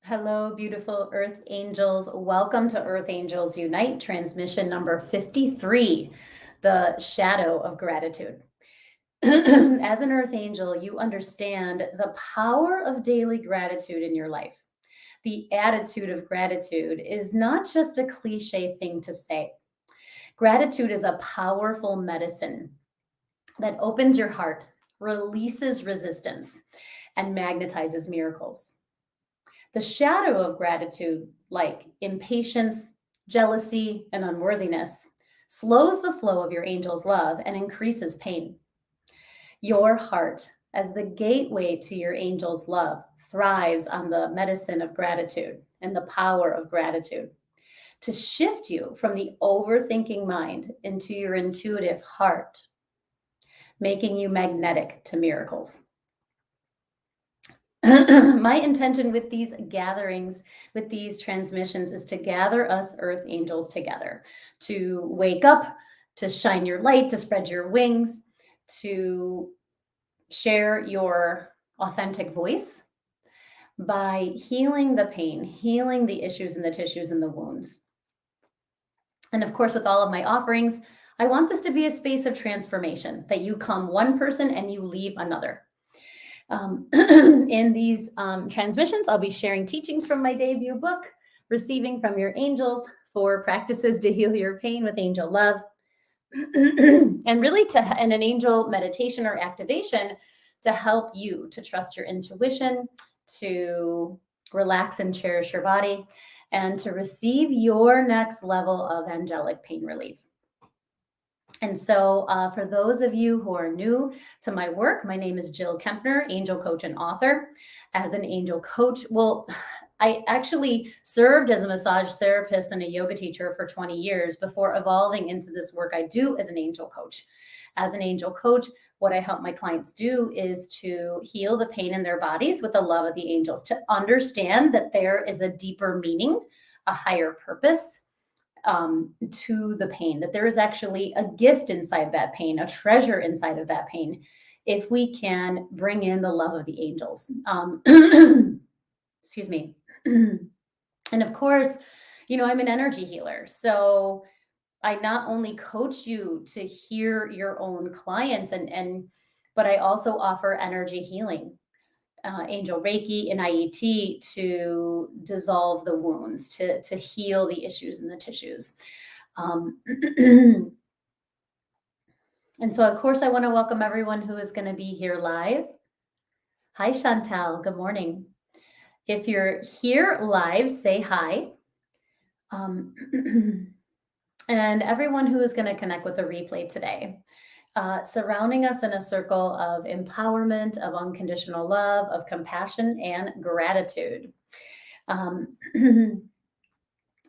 Hello, beautiful Earth Angels. Welcome to Earth Angels Unite, transmission number 53, the shadow of gratitude. As an Earth Angel, you understand the power of daily gratitude in your life. The attitude of gratitude is not just a cliche thing to say. Gratitude is a powerful medicine that opens your heart, releases resistance, and magnetizes miracles. The shadow of gratitude, like impatience, jealousy, and unworthiness, slows the flow of your angel's love and increases pain. Your heart, as the gateway to your angel's love, thrives on the medicine of gratitude and the power of gratitude to shift you from the overthinking mind into your intuitive heart, making you magnetic to miracles. My intention with these gatherings, with these transmissions, is to gather us earth angels together, to wake up, to shine your light, to spread your wings, to share your authentic voice by healing the pain, healing the issues and the tissues and the wounds. And of course, with all of my offerings, I want this to be a space of transformation, that you come one person and you leave another. In these transmissions, I'll be sharing teachings from my debut book, Receiving from Your Angels, 4 practices to heal your pain with angel love. And really and an angel meditation or activation to help you to trust your intuition, to relax and cherish your body, and to receive your next level of angelic pain relief. And so, for those of you who are new to my work, my name is Jill Kempner, angel coach and author. As an angel coach, well, I actually served as a massage therapist and a yoga teacher for 20 years before evolving into this work I do as an angel coach. As an angel coach, what I help my clients do is to heal the pain in their bodies with the love of the angels, to understand that there is a deeper meaning, a higher purpose, to the pain, that there is actually a gift inside that pain, a treasure inside of that pain, if we can bring in the love of the angels. Excuse me. And of course, I'm an energy healer. So I not only coach you to hear your own clients but I also offer energy healing, angel Reiki and IET to dissolve the wounds, to heal the issues in the tissues. Um, and so, of course, I want to welcome everyone who is going to be here live. Hi, Chantal. Good morning. If you're here live, say hi. Um, and everyone who is going to connect with the replay today. Surrounding us in a circle of empowerment, of unconditional love, of compassion, and gratitude. Um,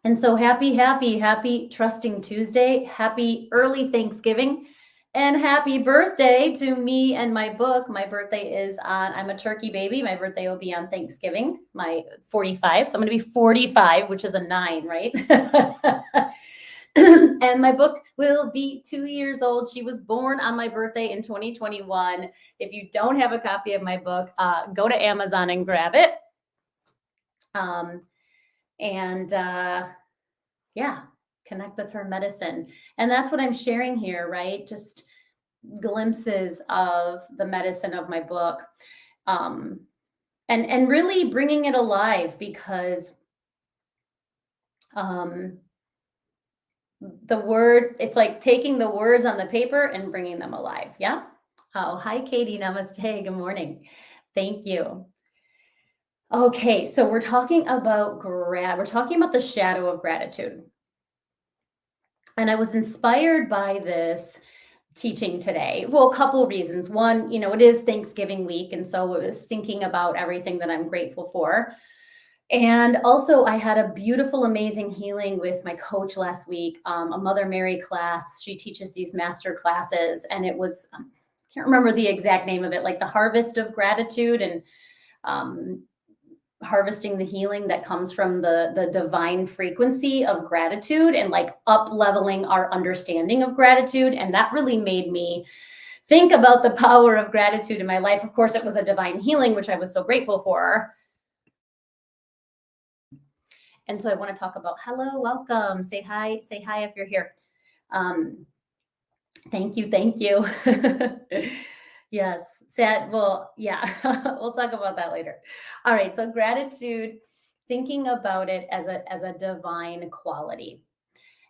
and so happy Trusting Tuesday. Happy early Thanksgiving. And happy birthday to me and my book. My birthday I'm a turkey baby. My birthday will be on Thanksgiving, my 45. So I'm going to be 45, which is a 9, right? And my book will be 2 years old. She was born on my birthday in 2021. If you don't have a copy of my book, go to Amazon and grab it. Yeah, connect with her medicine. And that's what I'm sharing here, right? Just glimpses of the medicine of my book. And really bringing it alive, because it's like taking the words on the paper and bringing them alive. Yeah. Oh, hi, Katie. Namaste. Good morning. Thank you. Okay. So we're talking about the shadow of gratitude. And I was inspired by this teaching today. Well, a couple of reasons. One, it is Thanksgiving week. And so I was thinking about everything that I'm grateful for. And also, I had a beautiful, amazing healing with my coach last week, a Mother Mary class. She teaches these master classes, and it was, I can't remember the exact name of it, like the harvest of gratitude, and harvesting the healing that comes from the divine frequency of gratitude, and like up leveling our understanding of gratitude. And that really made me think about the power of gratitude in my life. Of course, it was a divine healing, which I was so grateful for. And so I want to talk about hello, welcome, say hi if you're here. Um, Thank you, thank you. Yes, sad. Well, yeah, we'll talk about that later. All right, so gratitude, thinking about it as a divine quality.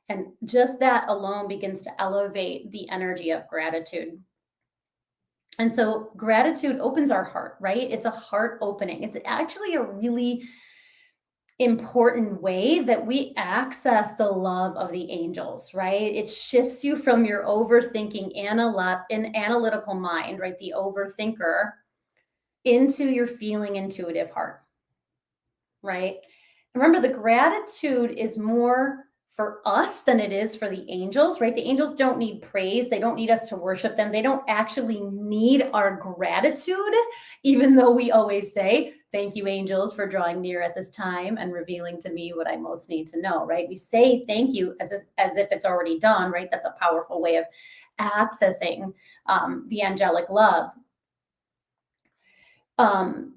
And just that alone begins to elevate the energy of gratitude. And so gratitude opens our heart, right? It's a heart opening. It's actually a really important way that we access the love of the angels, right? It shifts you from your overthinking an analytical mind, right? The overthinker into your feeling intuitive heart, right? Remember, the gratitude is more for us than it is for the angels, right? The angels don't need praise. They don't need us to worship them. They don't actually need our gratitude, even though we always say, thank you, angels, for drawing near at this time and revealing to me what I most need to know, right? We say thank you as if it's already done, right? That's a powerful way of accessing the angelic love. Um,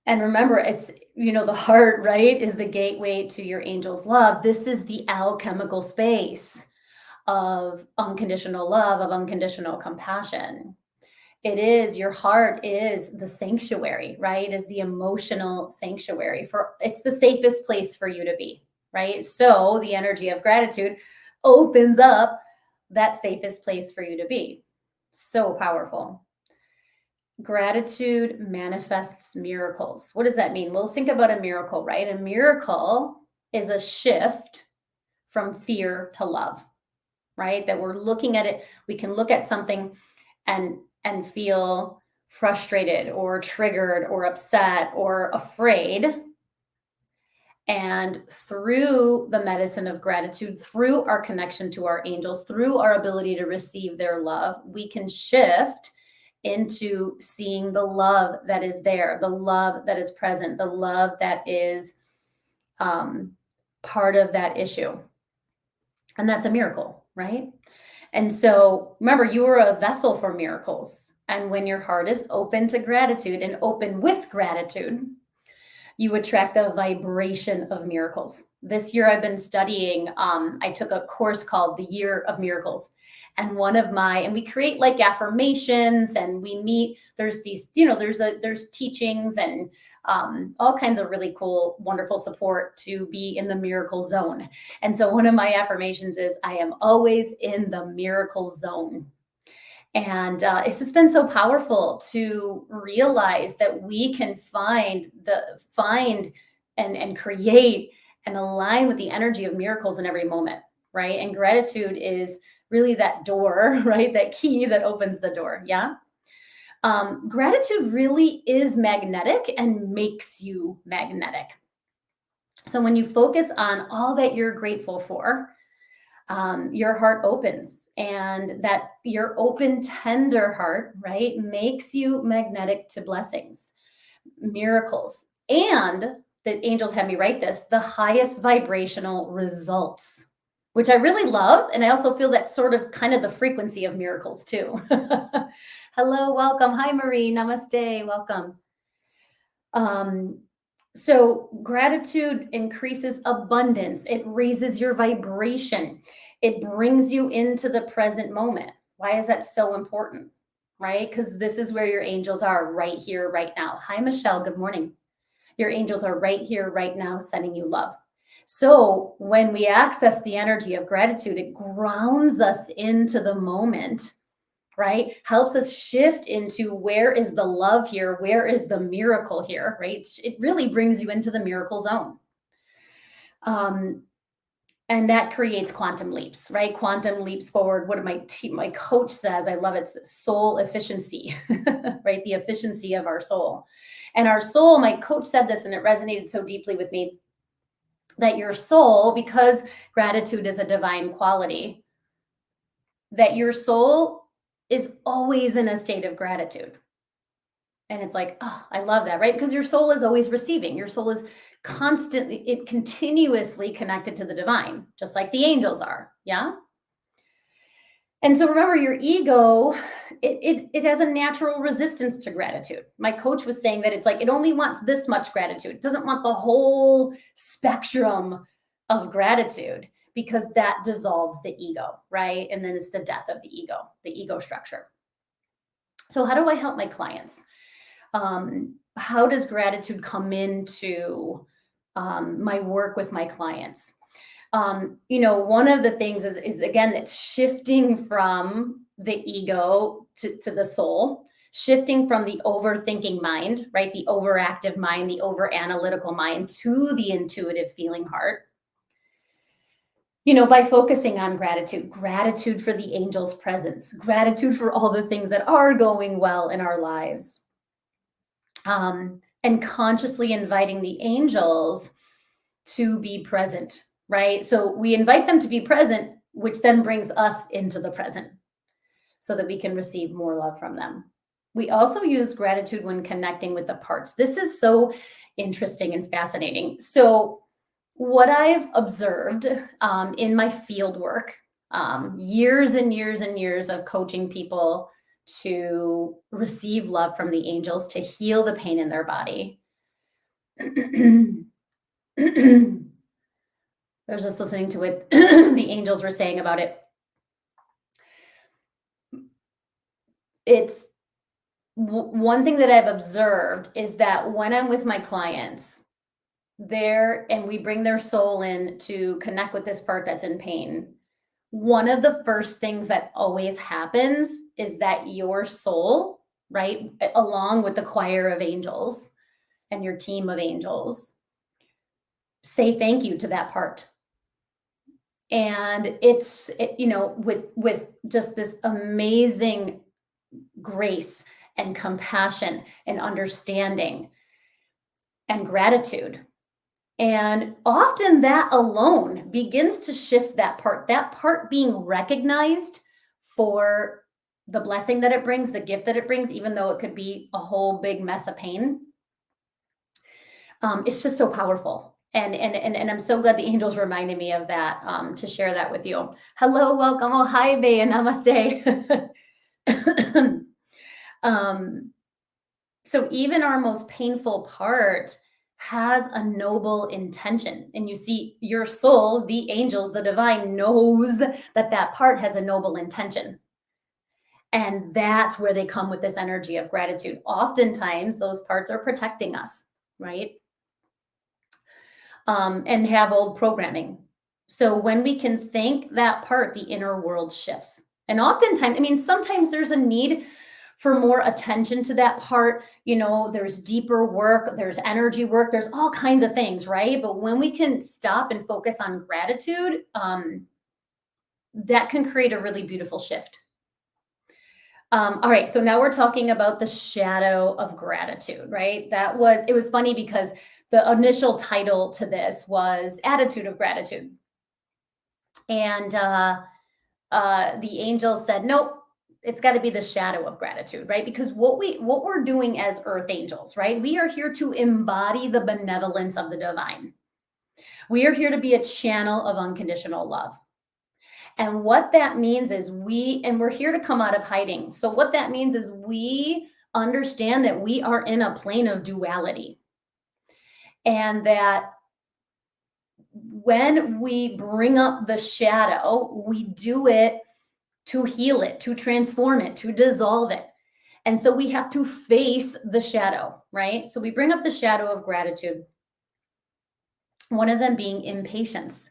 And remember, it's, the heart, right, is the gateway to your angel's love. This is the alchemical space of unconditional love, of unconditional compassion. Your heart is the sanctuary, right? Is the emotional sanctuary it's the safest place for you to be, right? So the energy of gratitude opens up that safest place for you to be. So powerful. Gratitude manifests miracles. What does that mean? Well, think about a miracle, right? A miracle is a shift from fear to love, right? That we're looking at it, we can look at something and feel frustrated or triggered or upset or afraid. And through the medicine of gratitude, through our connection to our angels, through our ability to receive their love, we can shift into seeing the love that is there, the love that is present, the love that is part of that issue. And that's a miracle, right? And so remember, you are a vessel for miracles. And when your heart is open to gratitude and open with gratitude, you attract the vibration of miracles. This year I've been studying, I took a course called the Year of Miracles. And we create like affirmations and we meet, there's these, there's teachings and all kinds of really cool, wonderful support to be in the miracle zone. And so one of my affirmations is, I am always in the miracle zone. And it's just been so powerful to realize that we can find and create and align with the energy of miracles in every moment, right? And gratitude is really that door, right? That key that opens the door. Yeah. Gratitude really is magnetic and makes you magnetic. So when you focus on all that you're grateful for, your heart opens, and that your open, tender heart, right, makes you magnetic to blessings, miracles, and the angels had me write this, the highest vibrational results, which I really love. And I also feel that sort of kind of the frequency of miracles too. Hello, welcome. Hi, Marie. Namaste. Welcome. So gratitude increases abundance. It raises your vibration. It brings you into the present moment. Why is that so important? Right? Because this is where your angels are right here, right now. Hi, Michelle. Good morning. Your angels are right here, right now, sending you love. So when we access the energy of gratitude, it grounds us into the moment, right? Helps us shift into where is the love here? Where is the miracle here, right? It really brings you into the miracle zone. And that creates quantum leaps, right? Quantum leaps forward. What my coach says, I love it, soul efficiency, right? The efficiency of our soul. And our soul, my coach said this and it resonated so deeply with me, that your soul, because gratitude is a divine quality, that your soul is always in a state of gratitude. And it's like, oh, I love that, right? Because your soul is always receiving. Your soul is continuously connected to the divine, just like the angels are. Yeah. And so remember, your ego, it has a natural resistance to gratitude. My coach was saying that it's like it only wants this much gratitude. It doesn't want the whole spectrum of gratitude because that dissolves the ego, right? And then it's the death of the ego structure. So how do I help my clients? How does gratitude come into my work with my clients? One of the things is again, it's shifting from the ego to the soul, shifting from the overthinking mind, right? The overactive mind, the over analytical mind to the intuitive feeling heart. By focusing on gratitude for the angel's presence, gratitude for all the things that are going well in our lives. And consciously inviting the angels to be present, right? So we invite them to be present, which then brings us into the present so that we can receive more love from them. We also use gratitude when connecting with the parts. This is so interesting and fascinating. So what I've observed in my field work, years and years and years of coaching people to receive love from the angels, to heal the pain in their body. I was just listening to what the angels were saying about it. It's one thing that I've observed is that when I'm with my clients, and we bring their soul in to connect with this part that's in pain, one of the first things that always happens is that your soul, right, along with the choir of angels and your team of angels, say thank you to that part. And it's with just this amazing grace and compassion and understanding and gratitude. And often that alone begins to shift that part being recognized for the blessing that it brings, the gift that it brings, even though it could be a whole big mess of pain. It's just so powerful. And I'm so glad the angels reminded me of that, to share that with you. Hello, welcome. Oh, hi, Bay, and namaste. So even our most painful part has a noble intention. And you see, your soul, the angels, the divine, knows that part has a noble intention. And that's where they come with this energy of gratitude. Oftentimes, those parts are protecting us, right? And have old programming. So when we can thank that part, the inner world shifts. And oftentimes, sometimes there's a need for more attention to that part. There's deeper work, there's energy work, there's all kinds of things, right? But when we can stop and focus on gratitude, that can create a really beautiful shift. All right, so now we're talking about the shadow of gratitude, right? It was funny because the initial title to this was Attitude of Gratitude. And the angels said, nope, it's got to be the shadow of gratitude, right? Because what we're doing as earth angels, right? We are here to embody the benevolence of the divine. We are here to be a channel of unconditional love. And what that means is we're here to come out of hiding. So what that means is we understand that we are in a plane of duality. And that when we bring up the shadow, we do it to heal it, to transform it, to dissolve it. And so we have to face the shadow, right? So we bring up the shadow of gratitude. One of them being impatience.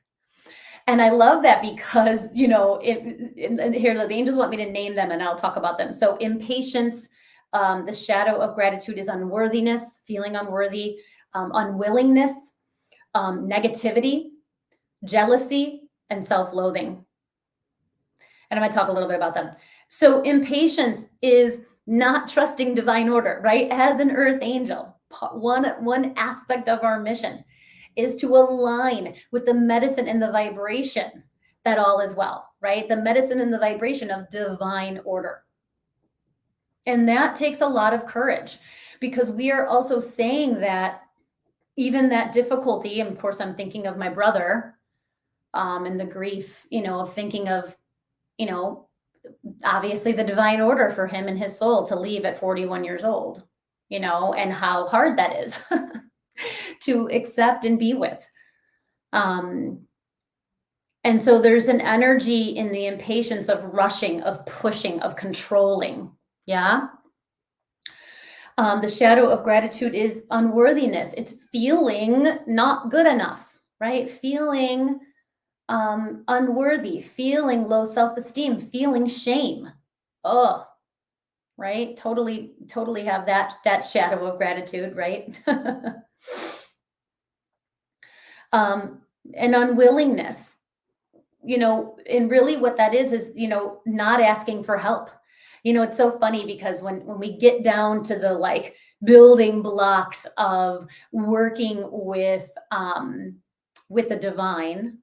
And I love that because, here the angels want me to name them and I'll talk about them. So impatience, the shadow of gratitude is unworthiness, feeling unworthy, unwillingness, negativity, jealousy, and self-loathing. And I'm going to talk a little bit about them. So impatience is not trusting divine order, right? As an earth angel, one aspect of our mission is to align with the medicine and the vibration that all is well, right? The medicine and the vibration of divine order. And that takes a lot of courage because we are also saying that even that difficulty, and of course I'm thinking of my brother, and the grief, of thinking of, obviously the divine order for him and his soul to leave at 41 years old, and how hard that is to accept and be with. And so there's an energy in the impatience of rushing, of pushing, of controlling. Yeah. The shadow of gratitude is unworthiness. It's feeling not good enough, right? Feeling unworthy, feeling low self-esteem, feeling shame. Oh, right. Totally have that shadow of gratitude, right? An unwillingness, and really what that is, not asking for help. It's so funny because when we get down to the like building blocks of working with the divine,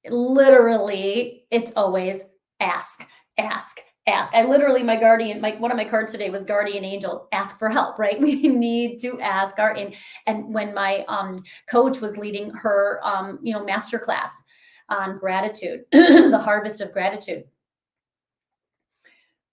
literally it's always ask, ask, ask. I literally, my guardian, one of my cards today was guardian angel, ask for help, right? We need to ask and when my coach was leading her master class on gratitude, the harvest of gratitude,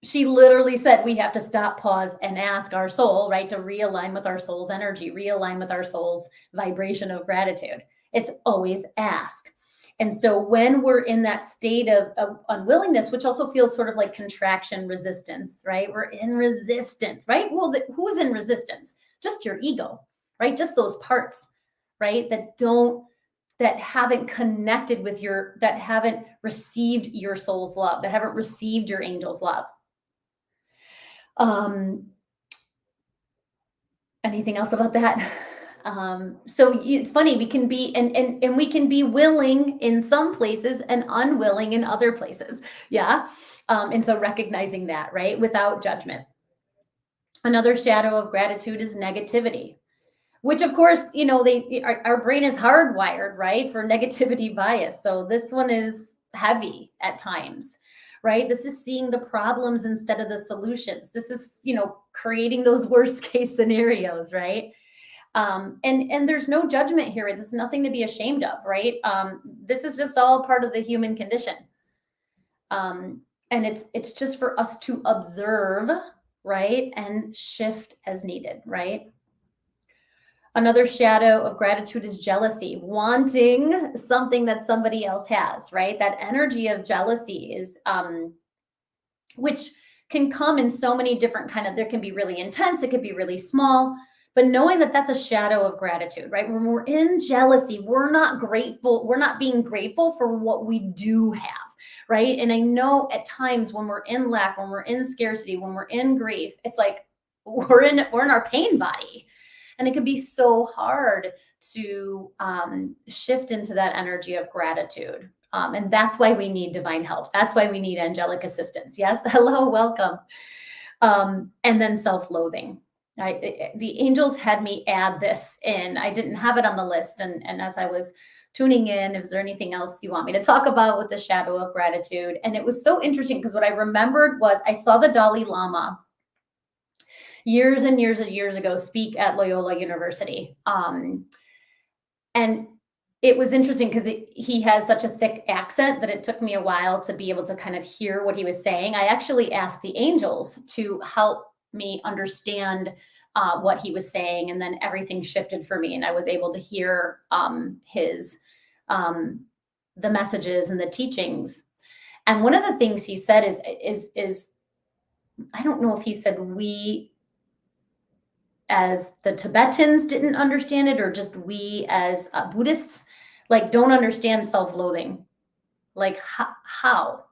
she literally said we have to stop, pause, and ask our soul, right, to realign with our soul's energy, realign with our soul's vibration of gratitude. It's always ask. And so when we're in that state of unwillingness, which also feels sort of like contraction, resistance, right? We're in resistance, right? Well, who's in resistance? Just your ego, right? Just those parts, right? That haven't connected with that haven't received your soul's love, that haven't received your angel's love. Anything else about that? So it's funny, we can be and we can be willing in some places and unwilling in other places. Yeah. And so recognizing that, right, without judgment. Another shadow of gratitude is negativity, which of course, our brain is hardwired, right, for negativity bias. So this one is heavy at times, right? This is seeing the problems instead of the solutions. This is, creating those worst case scenarios, right? And there's no judgment here. There's nothing to be ashamed of, right? This is just all part of the human condition. And it's just for us to observe, right? And shift as needed, right? Another shadow of gratitude is jealousy, wanting something that somebody else has, right? That energy of jealousy is, which can come in so many different there can be really intense, it could be really small, but knowing that that's a shadow of gratitude, right? When we're in jealousy, we're not grateful, we're not being grateful for what we do have, right? And I know at times when we're in lack, when we're in scarcity, when we're in grief, it's like we're in our pain body. And it can be so hard to shift into that energy of gratitude. And that's why we need divine help. That's why we need angelic assistance. Yes. Hello, welcome. And then self-loathing. The angels had me add this in. I didn't have it on the list. And as I was tuning in, is there anything else you want me to talk about with the shadow of gratitude? And it was so interesting because what I remembered was I saw the Dalai Lama years and years and years ago speak at Loyola University. And it was interesting because he has such a thick accent that it took me a while to be able to kind of hear what he was saying. I actually asked the angels to help me understand what he was saying, and then everything shifted for me, and I was able to hear his the messages and the teachings. And one of the things he said is I don't know if he said we as the Tibetans didn't understand it, or just we as Buddhists don't understand self-loathing. Like how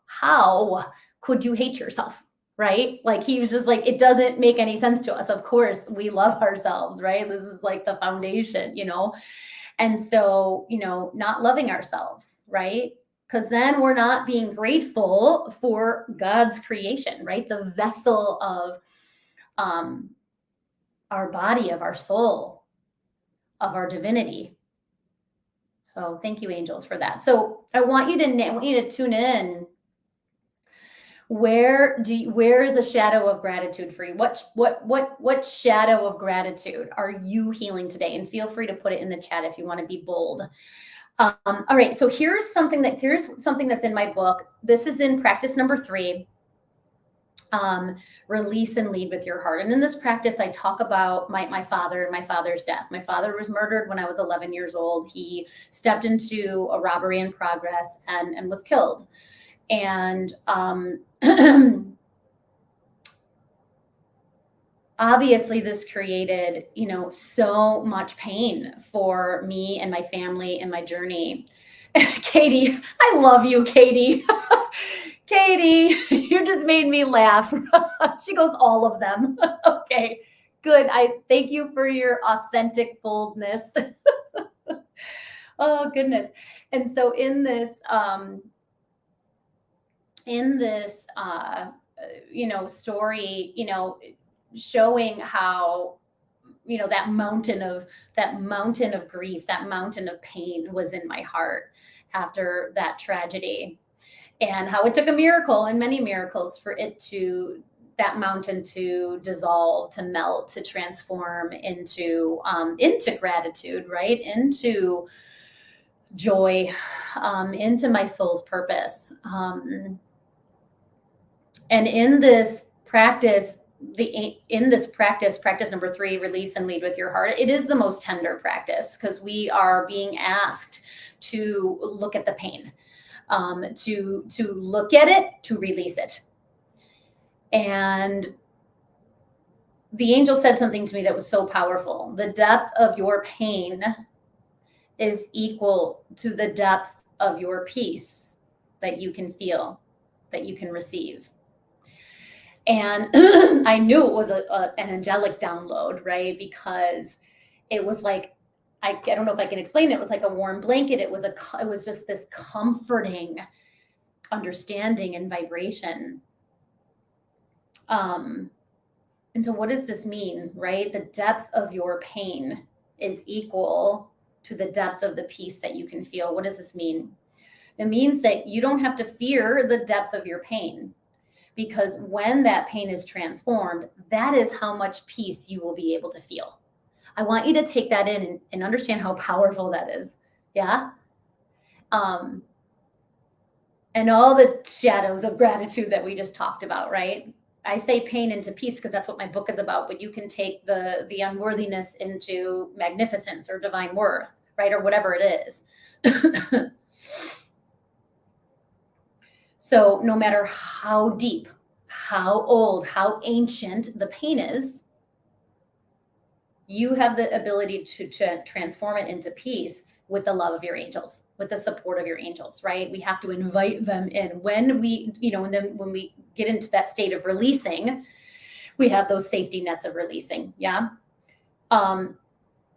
could you hate yourself, right? He was just like, it doesn't make any sense to us. Of course we love ourselves, right? This is like the foundation, and so not loving ourselves, right? Because then we're not being grateful for God's creation, right? The vessel of our body, of our soul, of our divinity. So thank you, angels, for that. So I want you to tune in. Where is a shadow of gratitude for you? What shadow of gratitude are you healing today? And feel free to put it in the chat if you want to be bold. All right. So here's something that's in my book. This is in practice number 3. Release and lead with your heart. And in this practice, I talk about my father and my father's death. My father was murdered when I was 11 years old. He stepped into a robbery in progress and was killed. And obviously this created, so much pain for me and my family and my journey. Katie, I love you, Katie. Katie, you just made me laugh. She goes, all of them. Okay, good. I thank you for your authentic boldness. Oh, goodness. And so in this story, showing how, that mountain of grief, that mountain of pain was in my heart after that tragedy, and how it took a miracle and many miracles for that mountain to dissolve, to melt, to transform into gratitude, right? Into joy, into my soul's purpose. And in this practice, practice number 3, release and lead with your heart, it is the most tender practice because we are being asked to look at the pain, to look at it, to release it. And the angel said something to me that was so powerful. The depth of your pain is equal to the depth of your peace that you can feel, that you can receive. And I knew it was an angelic download, right? Because it was like, I don't know if I can explain it. It was like a warm blanket. It was just this comforting understanding and vibration. And so what does this mean, right? The depth of your pain is equal to the depth of the peace that you can feel. What does this mean? It means that you don't have to fear the depth of your pain, because when that pain is transformed, that is how much peace you will be able to feel. I want you to take that in and understand how powerful that is. Yeah. And all the shadows of gratitude that we just talked about, right? I say pain into peace because that's what my book is about, but you can take the unworthiness into magnificence or divine worth, right? Or whatever it is. So no matter how deep, how old, how ancient the pain is, you have the ability to transform it into peace with the love of your angels, with the support of your angels, right? We have to invite them in. When we, and then when we get into that state of releasing, we have those safety nets of releasing. Yeah. And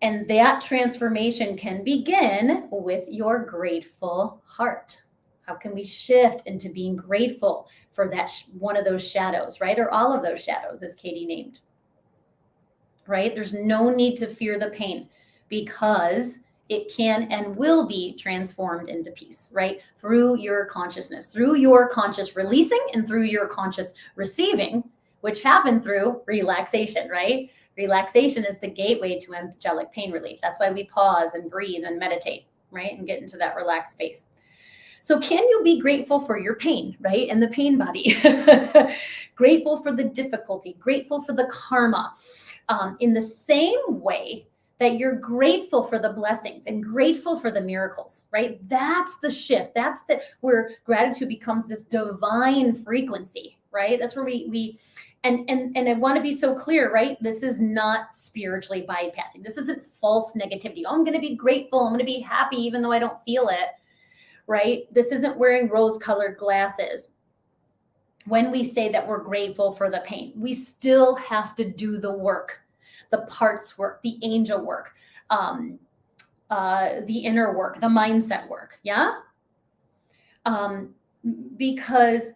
that transformation can begin with your grateful heart. How can we shift into being grateful for that one of those shadows, right? Or all of those shadows, as Katie named, right? There's no need to fear the pain because it can and will be transformed into peace, right? Through your consciousness, through your conscious releasing and through your conscious receiving, which happen through relaxation, right? Relaxation is the gateway to angelic pain relief. That's why we pause and breathe and meditate, right? And get into that relaxed space. So can you be grateful for your pain, right? And the pain body, grateful for the difficulty, grateful for the karma, in the same way that you're grateful for the blessings and grateful for the miracles, right? That's the shift. That's where gratitude becomes this divine frequency, right? That's where and I want to be so clear, right? This is not spiritually bypassing. This isn't false negativity. Oh, I'm going to be grateful. I'm going to be happy even though I don't feel it, right? This isn't wearing rose-colored glasses. When we say that we're grateful for the pain, we still have to do the work, the parts work, the angel work, the inner work, the mindset work. Yeah. Because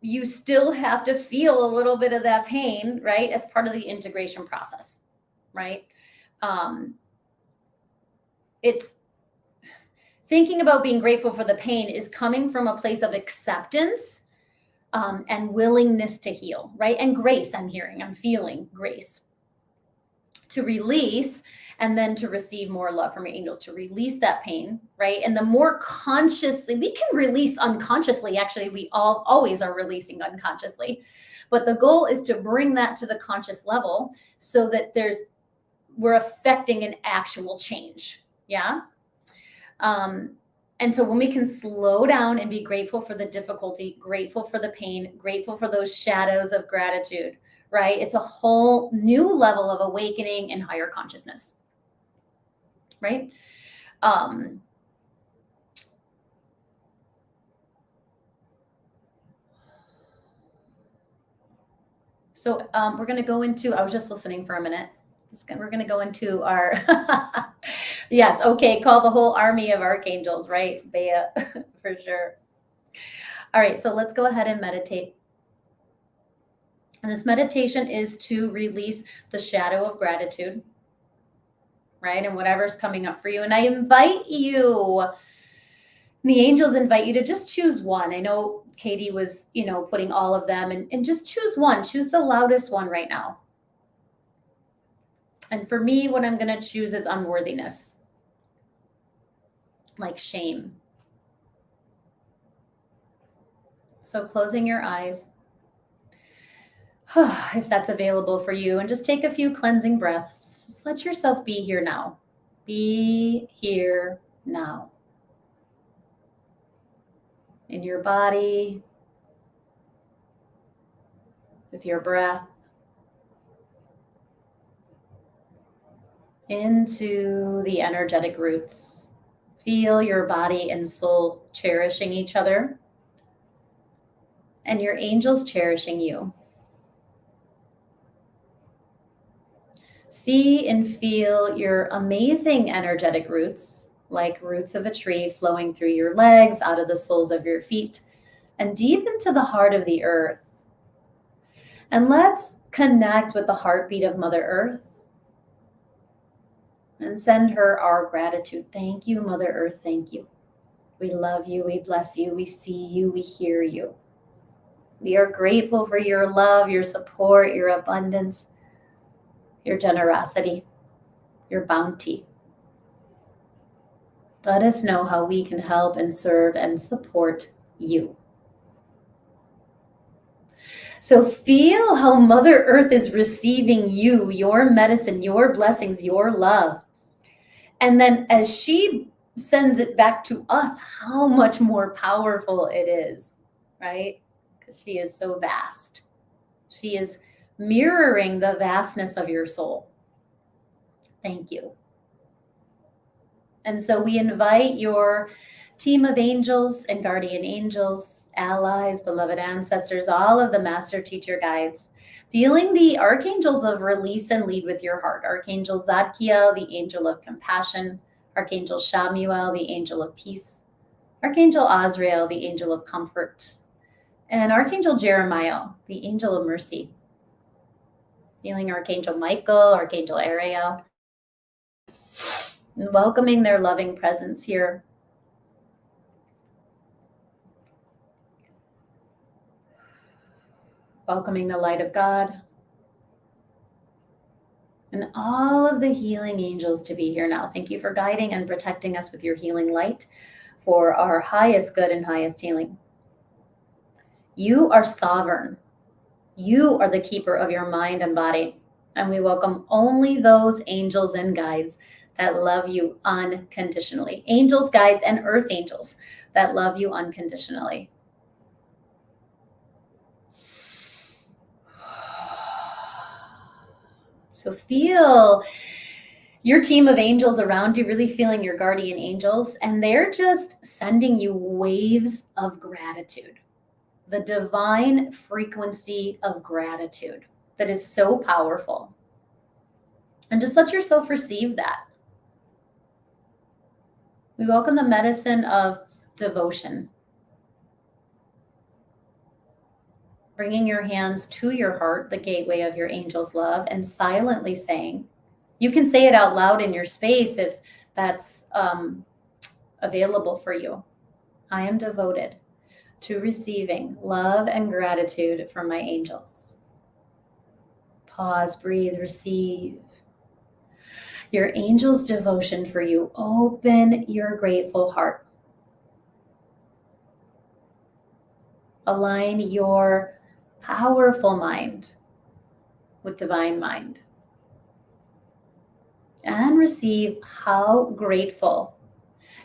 you still have to feel a little bit of that pain, right? As part of the integration process, right? It's thinking about being grateful for the pain is coming from a place of acceptance, and willingness to heal, right? And grace, I'm feeling grace. to release and then to receive more love from your angels, to release that pain, right? And the more consciously, we can release unconsciously. Actually, we all always are releasing unconsciously. But the goal is to bring that to the conscious level so that we're affecting an actual change. Yeah. And so when we can slow down and be grateful for the difficulty, grateful for the pain, grateful for those shadows of gratitude, right? It's a whole new level of awakening and higher consciousness, right? So we're going to go into, I was just listening for a minute. We're going to go into our, yes, okay, call the whole army of archangels, right? Bea, for sure. All right, so let's go ahead and meditate. And this meditation is to release the shadow of gratitude, right? And whatever's coming up for you. And I invite you, the angels invite you to just choose one. I know Katie was, putting all of them and just choose one. Choose the loudest one right now. And for me, what I'm going to choose is unworthiness, like shame. So closing your eyes, if that's available for you, and just take a few cleansing breaths. Just let yourself be here now. Be here now. In your body, with your breath, into the energetic roots. Feel your body and soul cherishing each other, and your angels cherishing you. See and feel your amazing energetic roots, like roots of a tree flowing through your legs, out of the soles of your feet, and deep into the heart of the earth. And let's connect with the heartbeat of Mother Earth and send her our gratitude. Thank you, Mother Earth. Thank you. We love you. We bless you. We see you. We hear you. We are grateful for your love, your support, your abundance, your generosity, your bounty. Let us know how we can help and serve and support you. So feel how Mother Earth is receiving you, your medicine, your blessings, your love. And then as she sends it back to us, how much more powerful it is, right? Because she is so vast. She is mirroring the vastness of your soul. Thank you. And so we invite your team of angels and guardian angels, allies, beloved ancestors, all of the master teacher guides, feeling the archangels of release and lead with your heart. Archangel Zadkiel, the angel of compassion. Archangel Shamuel, the angel of peace. Archangel Azrael, the angel of comfort. And Archangel Jeremiah, the angel of mercy. Feeling Archangel Michael, Archangel Ariel. And welcoming their loving presence here. Welcoming the light of God. And all of the healing angels to be here now. Thank you for guiding and protecting us with your healing light for our highest good and highest healing. You are sovereign. You are the keeper of your mind and body. And we welcome only those angels and guides that love you unconditionally. Angels, guides, and earth angels that love you unconditionally. So feel your team of angels around you, really feeling your guardian angels, and they're just sending you waves of gratitude, the divine frequency of gratitude that is so powerful. And just let yourself receive that. We welcome the medicine of devotion. Bringing your hands to your heart, the gateway of your angel's love, and silently saying, you can say it out loud in your space if that's available for you. I am devoted to receiving love and gratitude from my angels. Pause, breathe, receive. Your angel's devotion for you. Open your grateful heart. Align your powerful mind with divine mind. And receive how grateful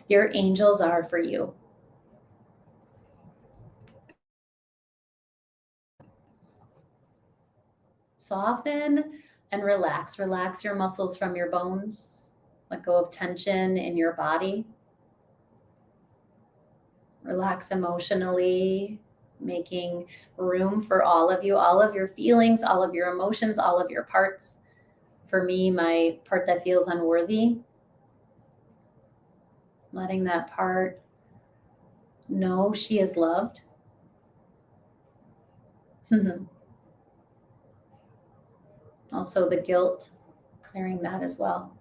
your angels are for you. Soften and relax. Relax your muscles from your bones. Let go of tension in your body. Relax emotionally, making room for all of you, all of your feelings, all of your emotions, all of your parts. For me, my part that feels unworthy, letting that part know she is loved. Also the guilt, clearing that as well.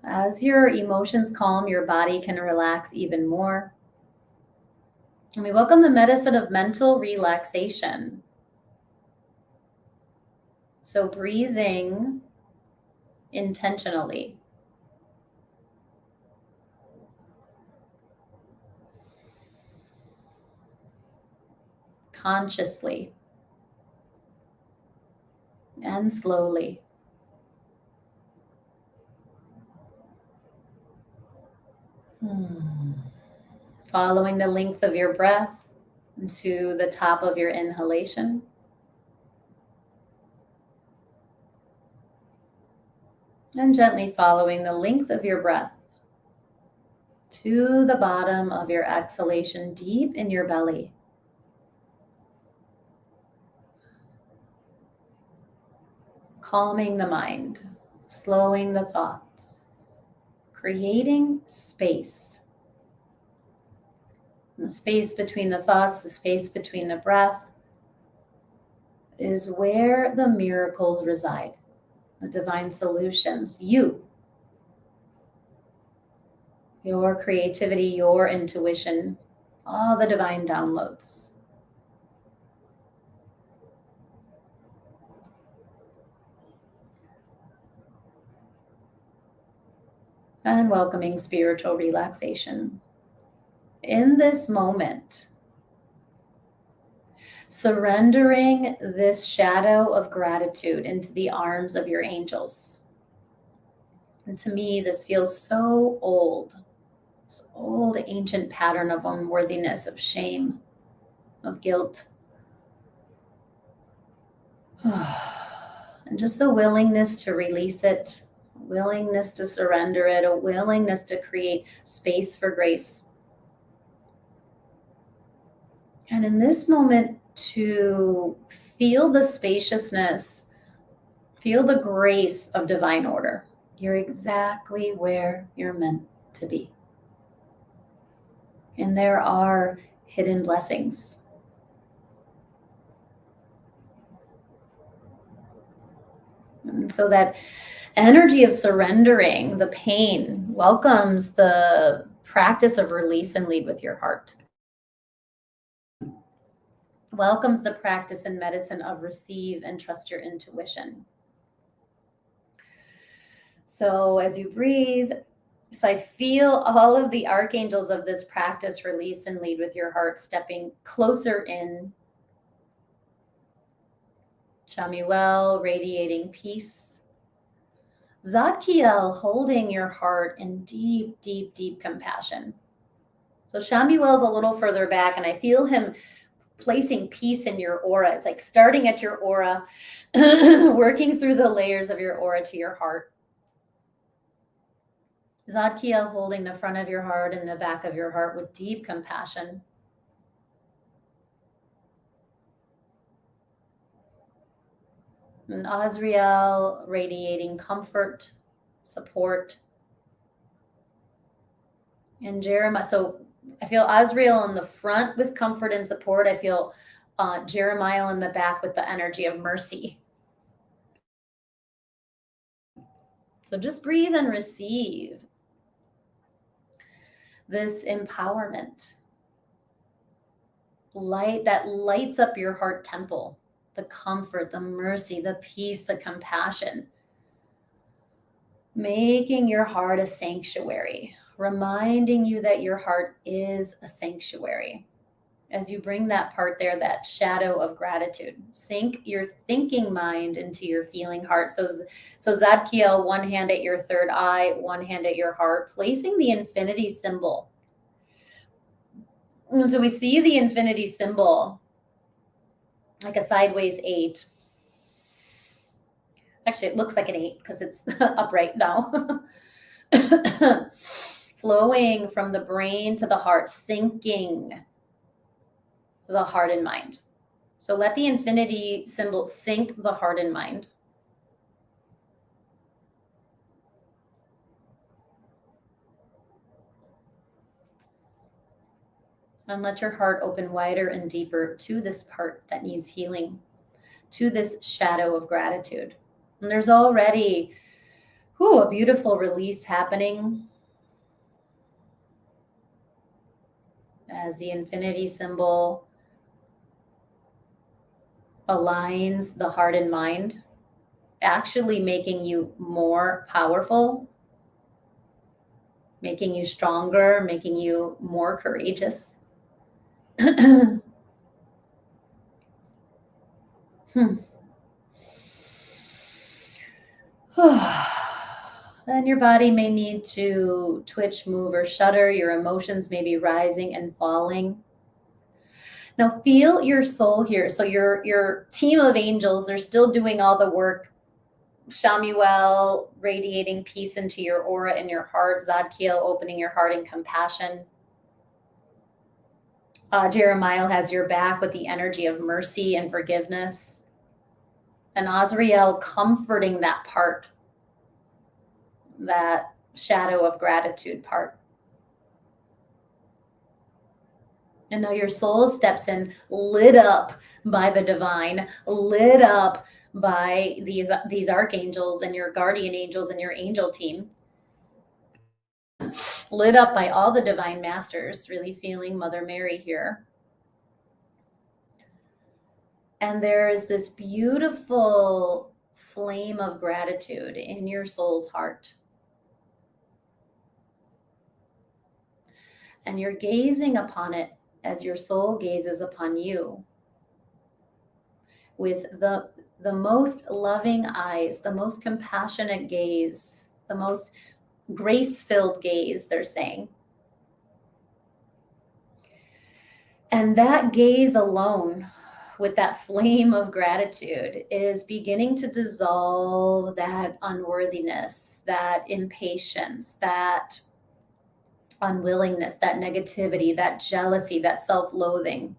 As your emotions calm, your body can relax even more. And we welcome the medicine of mental relaxation. So breathing intentionally. Consciously. And slowly. Following the length of your breath to the top of your inhalation. And gently following the length of your breath to the bottom of your exhalation, deep in your belly. Calming the mind, slowing the thoughts, creating space. The space between the thoughts, the space between the breath is where the miracles reside, the divine solutions, your creativity, your intuition, all the divine downloads. And welcoming spiritual relaxation. In this moment, surrendering this shadow of gratitude into the arms of your angels. And to me, this feels so old, this old ancient pattern of unworthiness, of shame, of guilt. And just a willingness to release it, a willingness to surrender it, a willingness to create space for grace. And in this moment, to feel the spaciousness, feel the grace of divine order. You're exactly where you're meant to be. And there are hidden blessings. And so that energy of surrendering the pain welcomes the practice of release and lead with your heart. Welcomes the practice and medicine of receive and trust your intuition. So as you breathe, so I feel all of the archangels of this practice release and lead with your heart, stepping closer in. Shamuel radiating peace. Zadkiel holding your heart in deep, deep, deep compassion. So Shamuel's a little further back, and I feel him placing peace in your aura. It's like starting at your aura, working through the layers of your aura to your heart. Zadkiel holding the front of your heart and the back of your heart with deep compassion. And Azrael radiating comfort, support. And Jeremiah, so I feel Azrael in the front with comfort and support. I feel Jeremiah in the back with the energy of mercy. So just breathe and receive this empowerment. Light that lights up your heart temple. the comfort, the mercy, the peace, the compassion. Making your heart a sanctuary, reminding you that your heart is a sanctuary. As you bring that part there, that shadow of gratitude, sink your thinking mind into your feeling heart. So Zadkiel, one hand at your third eye, one hand at your heart, placing the infinity symbol. And so we see the infinity symbol like a sideways 8. Actually, it looks like an 8 because it's upright now. Flowing from the brain to the heart, sinking the heart and mind. So let the infinity symbol sink the heart and mind. And let your heart open wider and deeper to this part that needs healing, to this shadow of gratitude. And there's already a beautiful release happening as the infinity symbol aligns the heart and mind, actually making you more powerful, making you stronger, making you more courageous. Then your body may need to twitch, move, or shudder. Your emotions may be rising and falling. Now feel your soul here. So your team of angels, they're still doing all the work. Shamuel radiating peace into your aura and your heart. Zadkiel opening your heart in compassion. Jeremiah has your back with the energy of mercy and forgiveness. And Azrael comforting that part, that shadow of gratitude part. And now your soul steps in, lit up by the divine, lit up by these archangels and your guardian angels and your angel team, lit up by all the divine masters, really feeling Mother Mary here. And there's this beautiful flame of gratitude in your soul's heart. And you're gazing upon it as your soul gazes upon you with the most loving eyes, the most compassionate gaze, the most grace-filled gaze, they're saying. And that gaze alone, with that flame of gratitude, is beginning to dissolve that unworthiness, that impatience, that unwillingness, that negativity, that jealousy, that self-loathing.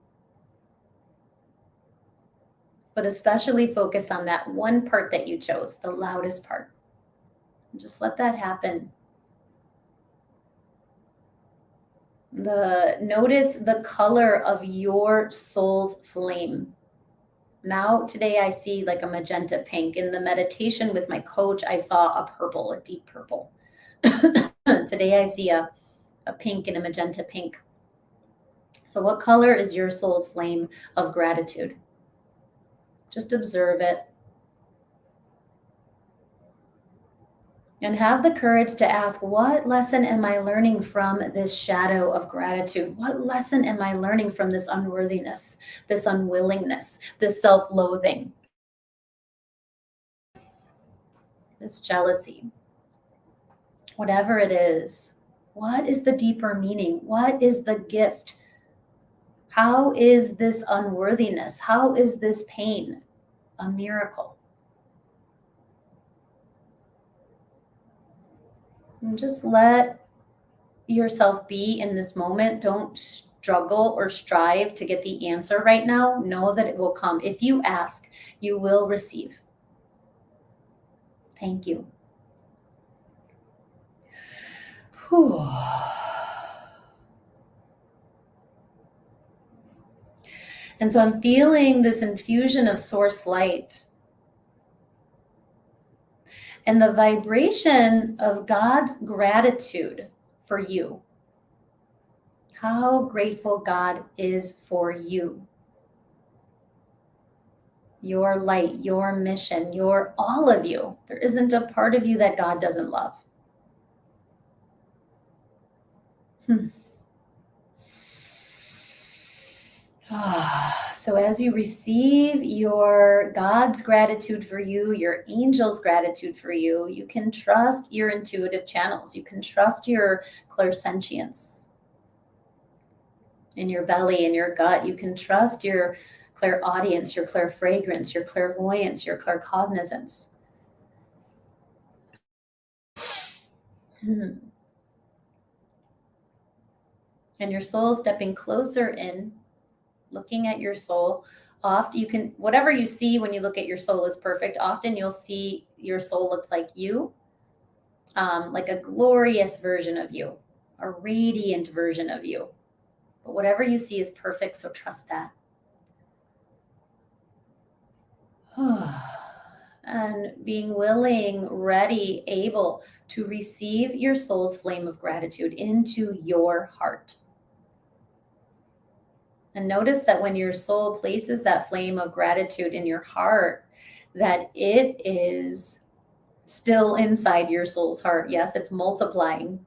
But especially focus on that one part that you chose, the loudest part. Just let that happen. Notice the color of your soul's flame. Now, today I see like a magenta pink. In the meditation with my coach, I saw a purple, a deep purple. Today I see a pink and a magenta pink. So what color is your soul's flame of gratitude? Just observe it. And have the courage to ask, what lesson am I learning from this shadow of gratitude? What lesson am I learning from this unworthiness, this unwillingness, this self-loathing, this jealousy? Whatever it is, what is the deeper meaning? What is the gift? How is this unworthiness? How is this pain a miracle? And just let yourself be in this moment. Don't struggle or strive to get the answer right now. Know that it will come. If you ask, you will receive. Thank you. Whew. And so I'm feeling this infusion of source light and the vibration of God's gratitude for you. How grateful God is for you. your light, your mission, your all of you. There isn't a part of you that God doesn't love. So as you receive your God's gratitude for you, your angel's gratitude for you, you can trust your intuitive channels. You can trust your clairsentience in your belly, in your gut. You can trust your clairaudience, your clairfragrance, your clairvoyance, your claircognizance. And your soul stepping closer in, looking at your soul. Often you can, whatever you see when you look at your soul is perfect. Often you'll see your soul looks like you, like a glorious version of you, a radiant version of you. But whatever you see is perfect, so trust that. And being willing, ready, able to receive your soul's flame of gratitude into your heart. And notice that when your soul places that flame of gratitude in your heart, that it is still inside your soul's heart. Yes, it's multiplying.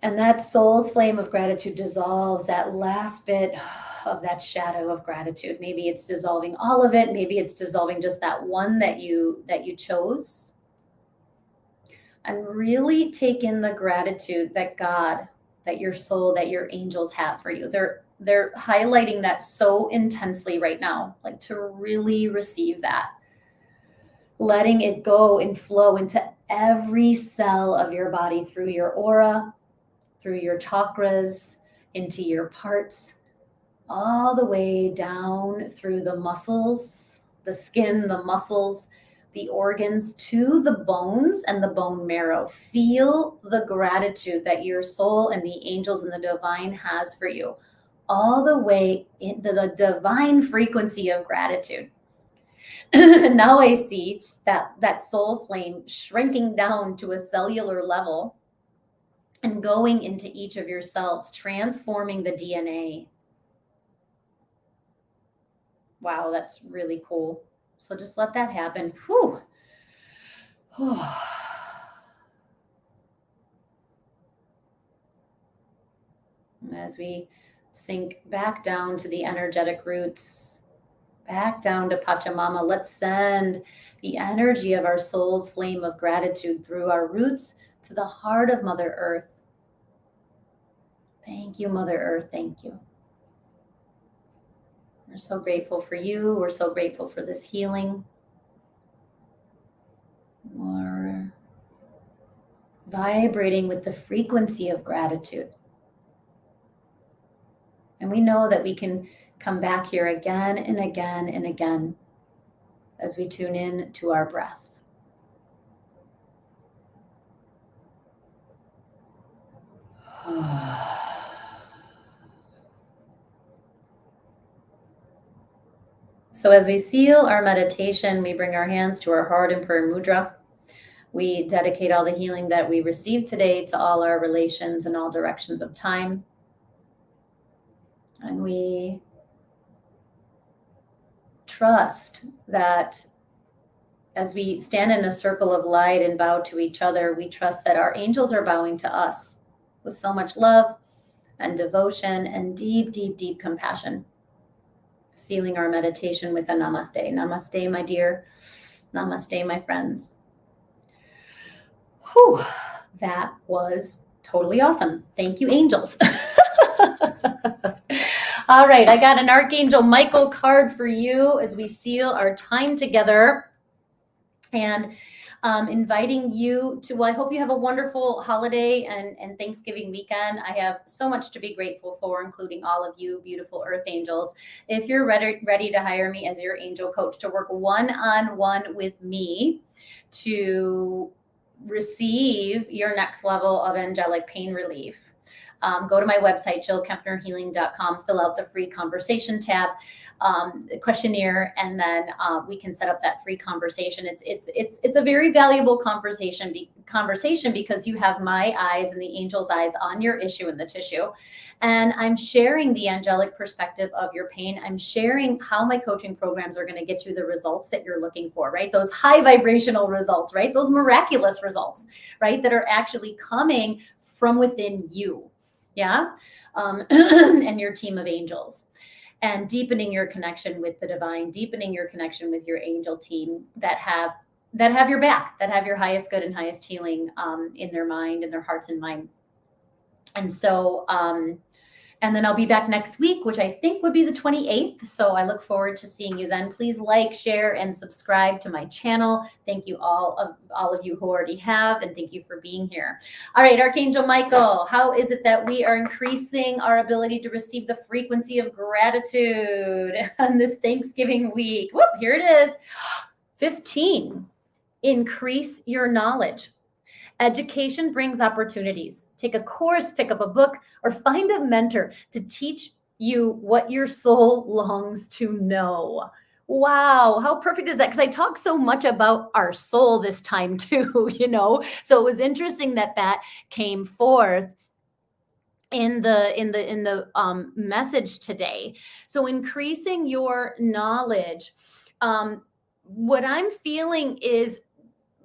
And that soul's flame of gratitude dissolves that last bit of that shadow of gratitude. Maybe it's dissolving all of it. Maybe it's dissolving just that one that you chose. And really take in the gratitude that God, that your soul, that your angels have for you. They're highlighting that so intensely right now, like to really receive that. Letting it go and flow into every cell of your body, through your aura, through your chakras, into your parts, all the way down through the muscles, the skin, the muscles, the organs, to the bones and the bone marrow. Feel the gratitude that your soul and the angels and the divine has for you, all the way into the divine frequency of gratitude. Now I see that soul flame shrinking down to a cellular level and going into each of your cells, transforming the DNA. Wow, that's really cool. So just let that happen. Whew. As we sink back down to the energetic roots, back down to Pachamama, let's send the energy of our soul's flame of gratitude through our roots to the heart of Mother Earth. Thank you, Mother Earth. Thank you. We're so grateful for you. We're so grateful for this healing. We're vibrating with the frequency of gratitude. And we know that we can come back here again and again and again as we tune in to our breath. So as we seal our meditation, we bring our hands to our heart in prayer mudra. We dedicate all the healing that we received today to all our relations and all directions of time. And we trust that as we stand in a circle of light and bow to each other, we trust that our angels are bowing to us with so much love and devotion and deep, deep, deep compassion. Sealing our meditation with a namaste. Namaste, my dear. Namaste, my friends. Whew, that was totally awesome. Thank you, angels. All right, I got an Archangel Michael card for you as we seal our time together, and inviting you to, well, I hope you have a wonderful holiday and Thanksgiving weekend. I have so much to be grateful for, including all of you beautiful earth angels. If you're ready to hire me as your angel coach to work one-on-one with me to receive your next level of angelic pain relief, go to my website, jillkempnerhealing.com, fill out the free conversation tab, questionnaire, and then we can set up that free conversation. It's a very valuable conversation because you have my eyes and the angel's eyes on your issue in the tissue. And I'm sharing the angelic perspective of your pain. I'm sharing how my coaching programs are going to get you the results that you're looking for, right? Those high vibrational results, right? Those miraculous results, right? That are actually coming from within you. Yeah. And your team of angels. And deepening your connection with the divine, deepening your connection with your angel team that have your back, that have your highest good and highest healing in their mind, in their hearts and mind. And so, and then I'll be back next week, which I think would be the 28th. So I look forward to seeing you then. Please like, share, and subscribe to my channel. Thank you all of you who already have, and thank you for being here. All right, Archangel Michael, how is it that we are increasing our ability to receive the frequency of gratitude on this Thanksgiving week? Whoop, here it is. 15, increase your knowledge. Education brings opportunities. Take a course, pick up a book, or find a mentor to teach you what your soul longs to know. Wow, how perfect is that? Because I talk so much about our soul this time too, So it was interesting that came forth in the message today. So increasing your knowledge. What I'm feeling is,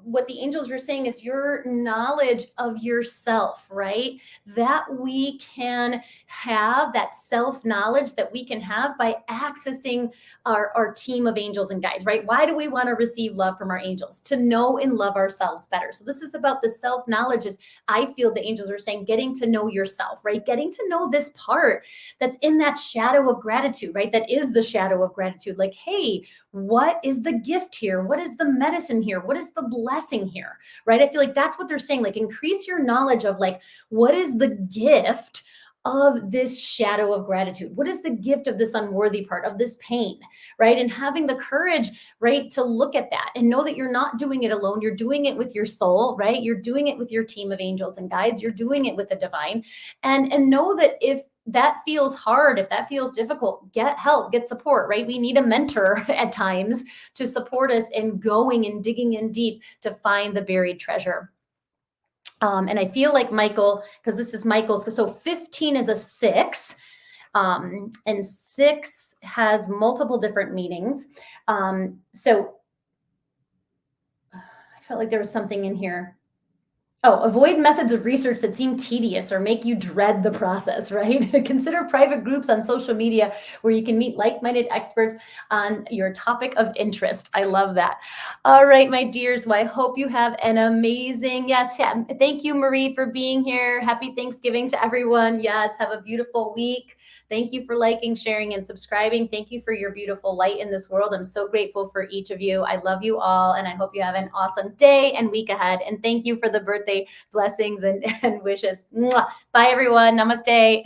what the angels are saying is your knowledge of yourself, right? That we can have that self-knowledge that we can have by accessing our team of angels and guides, right? Why do we want to receive love from our angels? To know and love ourselves better. So this is about the self-knowledge. Is, I feel the angels are saying, getting to know yourself, right? Getting to know this part that's in that shadow of gratitude, right? That is the shadow of gratitude. Like, hey, what is the gift here? What is the medicine here? What is the blessing here? Right? I feel like that's what they're saying. Like, increase your knowledge of, like, what is the gift of this shadow of gratitude? What is the gift of this unworthy part, of this pain, right? And having the courage, right, to look at that and know that you're not doing it alone. You're doing it with your soul, right? You're doing it with your team of angels and guides. You're doing it with the divine. And know that if that feels hard, if that feels difficult, get help, get support, right? We need a mentor at times to support us in going and digging in deep to find the buried treasure. And I feel like Michael, because this is Michael's, so 15 is a 6, and 6 has multiple different meanings. So I felt like there was something in here. Oh, avoid methods of research that seem tedious or make you dread the process, right? Consider private groups on social media where you can meet like-minded experts on your topic of interest. I love that. All right, my dears. Well, I hope you have an amazing, yes. Thank you, Marie, for being here. Happy Thanksgiving to everyone. Yes, have a beautiful week. Thank you for liking, sharing, and subscribing. Thank you for your beautiful light in this world. I'm so grateful for each of you. I love you all, and I hope you have an awesome day and week ahead. And thank you for the birthday blessings and wishes. Mwah. Bye, everyone. Namaste.